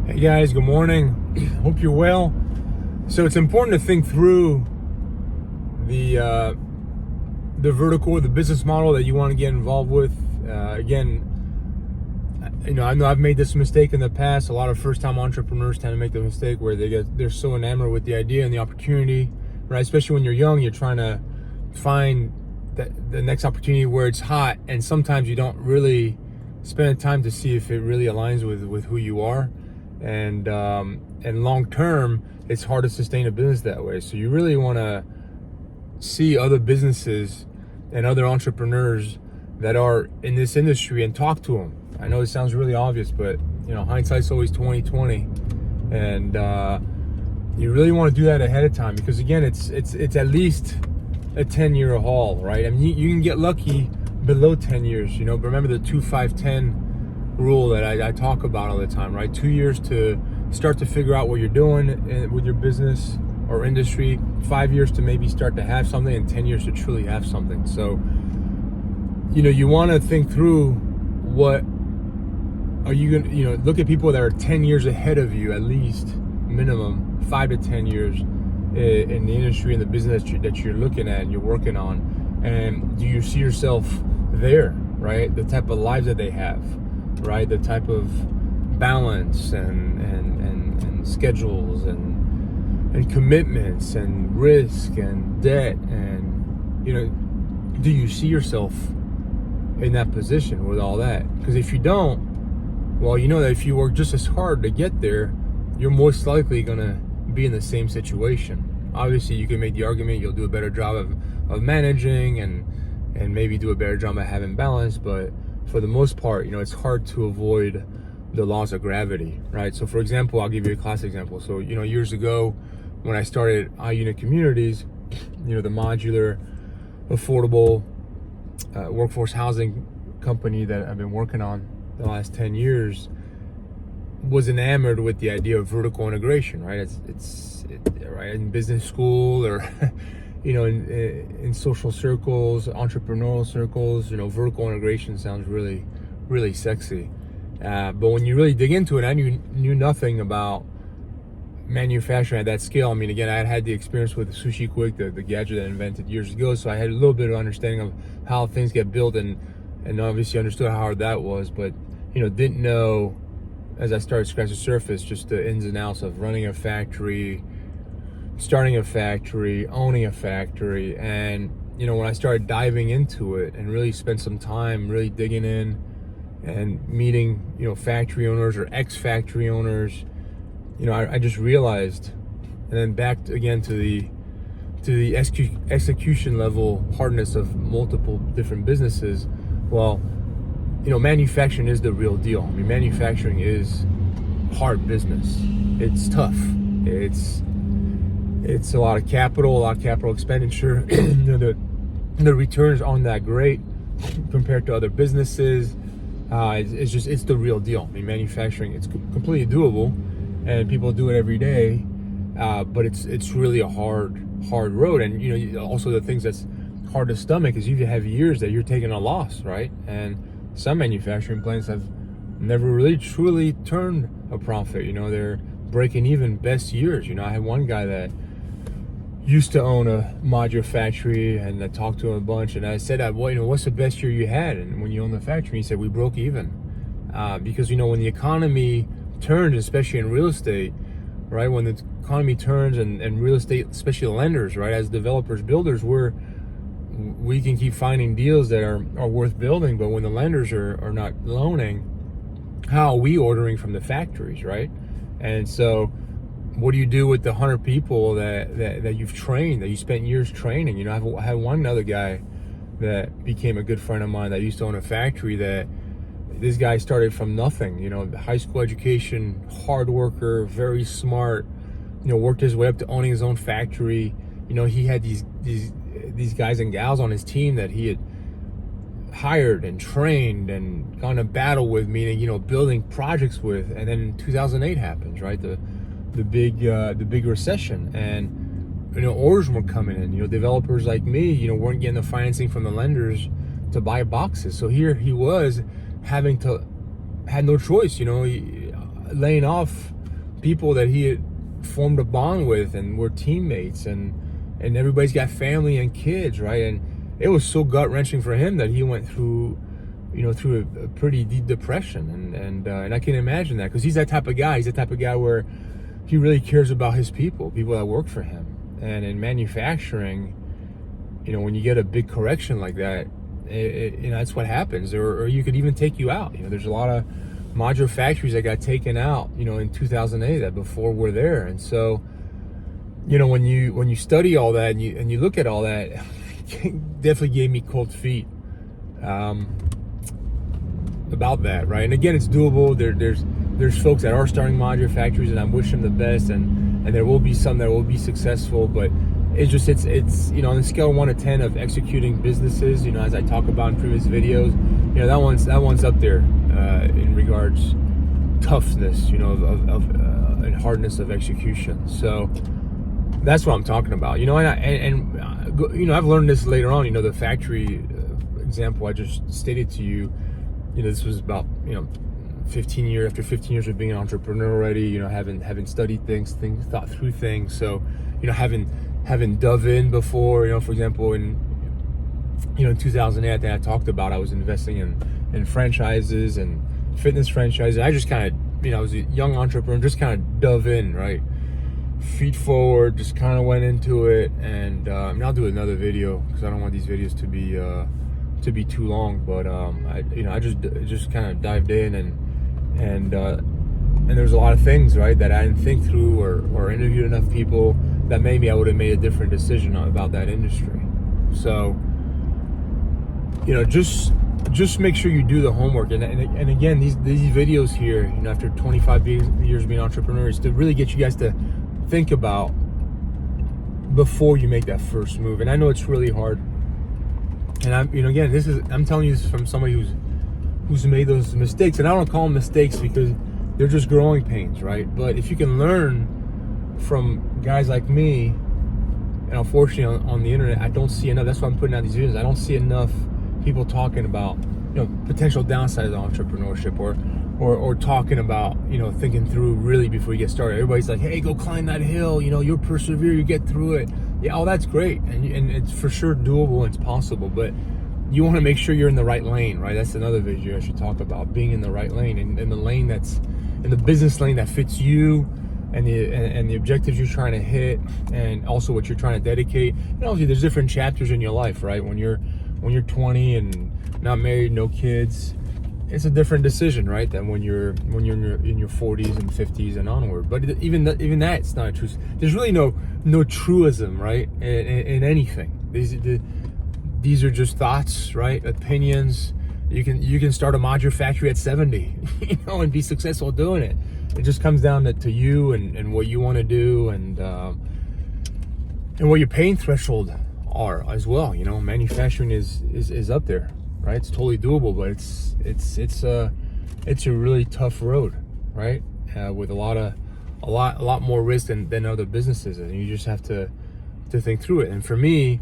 Hey guys, good morning. Hope you're well. So it's important to think through the vertical, the business model that you want to get involved with. Again, I know I've made this mistake in the past. A lot of first-time entrepreneurs tend to make the mistake where they're so enamored with the idea and the opportunity, right? Especially when you're young, you're trying to find the next opportunity where it's hot, and sometimes you don't really spend time to see if it really aligns with who you are. And long term, it's hard to sustain a business that way. So you really want to see other businesses and other entrepreneurs that are in this industry and talk to them. I know it sounds really obvious, but hindsight's always 20/20, and you really want to do that ahead of time, because again, it's at least a 10-year haul, right? I mean, you can get lucky below 10 years, but remember the 2-5-10 rule that I talk about all the time, right? 2 years to start to figure out what you're doing with your business or industry, 5 years to maybe start to have something, and 10 years to truly have something. So, you want to think through, what are you going to, look at people that are 10 years ahead of you, at least minimum 5 to 10 years in the industry and the business that you're looking at and you're working on. And do you see yourself there, right? The type of lives that they have, right? The type of balance and schedules and commitments and risk and debt, and do you see yourself in that position with all that? Because if you don't, well, you know that if you work just as hard to get there, you're most likely gonna be in the same situation. Obviously, you can make the argument you'll do a better job of managing and maybe do a better job at having balance, but for the most part, it's hard to avoid the laws of gravity, right? So for example, I'll give you a classic example. So, years ago when I started iUnit Communities, the modular, affordable workforce housing company that I've been working on the last 10 years, was enamored with the idea of vertical integration, right? It's right in business school or in social circles, entrepreneurial circles, vertical integration sounds really, really sexy. But when you really dig into it, I knew nothing about manufacturing at that scale. I mean, again, I had the experience with Sushi Quick, the gadget I invented years ago, so I had a little bit of understanding of how things get built, and obviously understood how hard that was, but didn't know, as I started scratching the surface, just the ins and outs of running a factory, starting a factory, owning a factory. And when I started diving into it and really spent some time really digging in and meeting factory owners or ex-factory owners, I just realized, and then back again to the execution level hardness of multiple different businesses. Well, manufacturing is the real deal. I mean, manufacturing is hard business. It's tough. It's a lot of capital expenditure. The returns aren't that great compared to other businesses. It's the real deal. I mean, manufacturing, it's completely doable, and people do it every day. But it's really a hard road. And also the things that's hard to stomach is you have years that you're taking a loss, right? And some manufacturing plants have never really truly turned a profit. They're breaking even best years. I had one guy that used to own a modular factory, and I talked to him a bunch, and I said, well, what's the best year you had? And when you own the factory, he said, we broke even. Because when the economy turns, especially in real estate, right? When the economy turns and real estate, especially lenders, right? As developers, builders, we can keep finding deals that are worth building, but when the lenders are not loaning, how are we ordering from the factories, right? And so what do you do with the 100 people that you've trained, that you spent years training? I had one other guy that became a good friend of mine that used to own a factory. That this guy started from nothing, high school education, hard worker, very smart, worked his way up to owning his own factory. He had these guys and gals on his team that he had hired and trained and gone to battle with, meaning building projects with. And then 2008 happens, right? The big recession, and orders were coming in. Developers like me, weren't getting the financing from the lenders to buy boxes. So here he was had no choice, laying off people that he had formed a bond with and were teammates, and everybody's got family and kids, right? And it was so gut-wrenching for him that he went through, through a pretty deep depression, and I can imagine that, because he's that type of guy. He's the type of guy where he really cares about his people that work for him. And in manufacturing, when you get a big correction like that, that's what happens, or you could even take you out. There's a lot of modular factories that got taken out, in 2008 that before were there. And so, when you study all that and you look at all that, it definitely gave me cold feet about that, right? And again, it's doable. There's folks that are starting modular factories, and I wish them the best, and there will be some that will be successful, but it's on the scale of 1 to 10 of executing businesses, as I talk about in previous videos, that one's up there in regards toughness, and hardness of execution. So that's what I'm talking about, and I've learned this later on. The factory example I just stated to you, this was about 15 years of being an entrepreneur already, having studied things, thought through things. So having dove in before, for example, in 2008, I think I talked about I was investing in franchises and fitness franchises. I just kind of, I was a young entrepreneur, just kind of dove in, right? Feet forward, just kind of went into it. And I'll do another video because I don't want these videos to be too long. But I just kind of dived in, and there's a lot of things, right, that I didn't think through or interviewed enough people that maybe I would have made a different decision about that industry. So, just make sure you do the homework. And again, these videos here, after 25 years being entrepreneurs, to really get you guys to think about before you make that first move. And I know it's really hard. And I'm telling you this from somebody who's made those mistakes. And I don't call them mistakes because they're just growing pains, right? But if you can learn from guys like me, and unfortunately on the internet, I don't see enough. That's why I'm putting out these videos. I don't see enough people talking about, potential downsides of entrepreneurship, or talking about, thinking through really before you get started. Everybody's like, hey, go climb that hill. You'll persevere, you get through it. Yeah, all that's great, and it's for sure doable and it's possible, but you want to make sure you're in the right lane, right? That's another video I should talk about, being in the right lane, and in the lane that's in the business lane that fits you and the objectives you're trying to hit, and also what you're trying to dedicate. And obviously there's different chapters in your life, right? When you're 20 and not married, no kids, it's a different decision, right, than when you're in your 40s and 50s and onward. But even that, it's not a truth. There's really no truism, right, in anything. These are just thoughts, right? Opinions. You can start a modular factory at 70, and be successful doing it. It just comes down to you and what you want to do, and what your pain threshold are as well. Manufacturing is up there, right? It's totally doable, but it's a really tough road, right? With a lot more risk than other businesses, and you just have to think through it. And for me,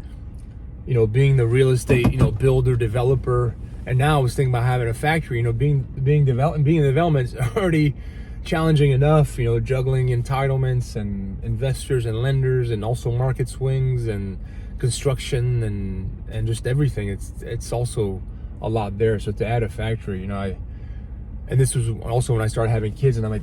being the real estate, builder, developer, and now I was thinking about having a factory, being in development is already challenging enough, juggling entitlements and investors and lenders, and also market swings and construction and just everything. It's also a lot there. So to add a factory, and this was also when I started having kids, and I'm like,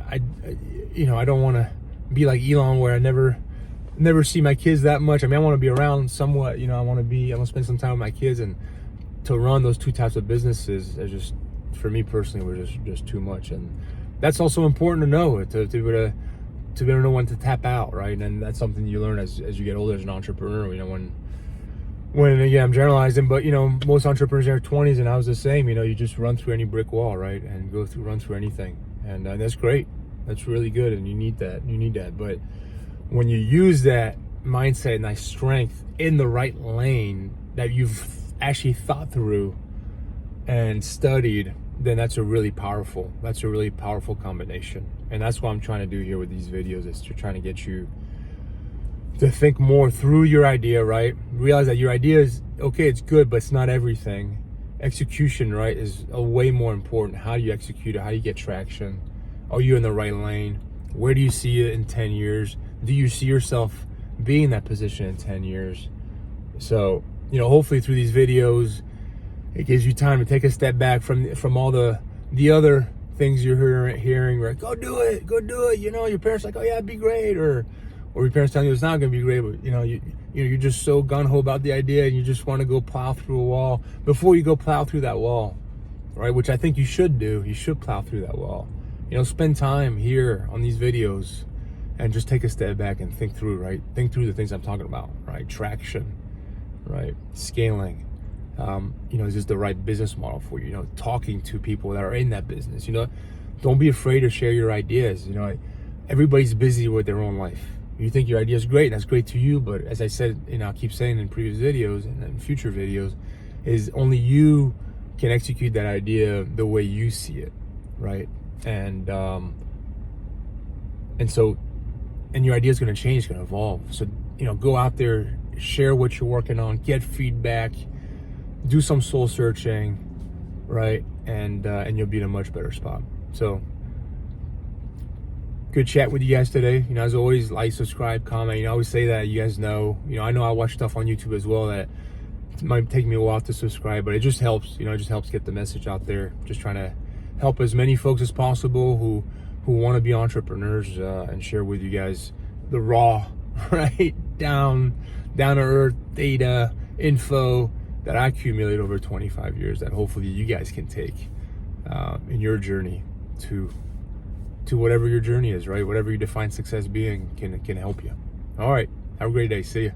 I don't want to be like Elon, where I never see my kids that much. I mean, I want to be around somewhat, I want to spend some time with my kids, and to run those two types of businesses is just, for me personally, was just too much. And that's also important to know, to be able to know when to tap out, right? And that's something you learn as you get older as an entrepreneur. When again, I'm generalizing, but most entrepreneurs in their 20s, and I was the same. You just run through any brick wall, right, and run through anything, and that's great. That's really good, and you need that. But when you use that mindset and that strength in the right lane that you've actually thought through and studied, then that's a really powerful combination. And that's what I'm trying to do here with these videos, is to trying to get you to think more through your idea, right? Realize that your idea is okay, it's good, but it's not everything. Execution, right, is a way more important. How do you execute it? How do you get traction? Are you in the right lane? Where do you see it in 10 years? Do you see yourself being in that position in 10 years? So, hopefully through these videos, it gives you time to take a step back from all the other things you're hearing. Like, go do it. Your parents are like, oh yeah, it'd be great, or your parents telling you it's not going to be great, but you're just so gung-ho about the idea, and you just want to go plow through a wall. Before you go plow through that wall, right, which I think you should do, you should plow through that wall. Spend time here on these videos and just take a step back and think through, right? Think through the things I'm talking about, right? Traction, right? Scaling. Is this the right business model for you? Talking to people that are in that business. Don't be afraid to share your ideas. Everybody's busy with their own life. You think your idea is great, and that's great to you, but as I said, I keep saying in previous videos and in future videos, is only you can execute that idea the way you see it, right? And your idea is going to change, it's going to evolve. So go out there, share what you're working on, get feedback, do some soul searching, right? And you'll be in a much better spot. So good chat with you guys today. As always, like, subscribe, comment. I always say that, you guys know. I know I watch stuff on YouTube as well that it might take me a while to subscribe, but it just helps. It just helps get the message out there. Just trying to help as many folks as possible who want to be entrepreneurs, and share with you guys the raw, right, down to earth data, info that I accumulated over 25 years that hopefully you guys can take in your journey to whatever your journey is, right? Whatever you define success being can help you. All right, have a great day. See ya.